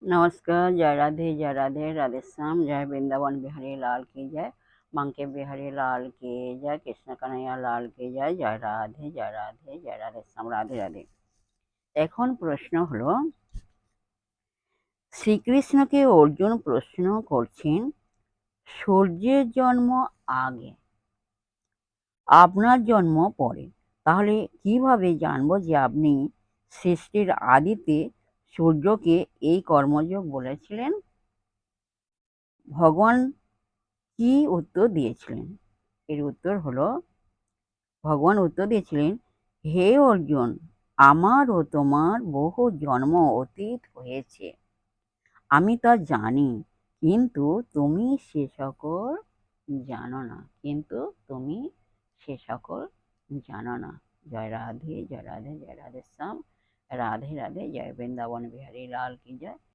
नमस्कार, जय राधे, राधे श्याम, जय वृंदावन बिहारी लाल की जय, बांके बिहारी लाल की जय, कृष्ण कन्हैया लाल की जय, जय राधे, जय राधे, जय राधे শ্যাম, রাধে রাধে। এখন প্রশ্ন হলো, শ্রীকৃষ্ণকে অর্জুন প্রশ্ন করছেন, সূর্যের জন্ম আগে, আপনার জন্ম পরে, তাহলে কিভাবে জানবো যে আপনি সৃষ্টির আদিতে সূর্যকে এই কর্মযোগ বলেছিলেন? ভগবান কি উত্তর দিয়েছিলেন? এর উত্তর হলো, ভগবান উত্তর দিয়েছিলেন, হে অর্জুন, আমার ও তোমার বহু জন্ম অতীত হয়েছে, আমি তা জানি, কিন্তু তুমি সে সকল জানো না, কিন্তু তুমি সে সকল জানো না। জয় রাধে, জয় রাধে, জয় রাধে শ্যাম, রাধে রাধে, জয় বৃন্দাবন বিহারী লাল কি জয়।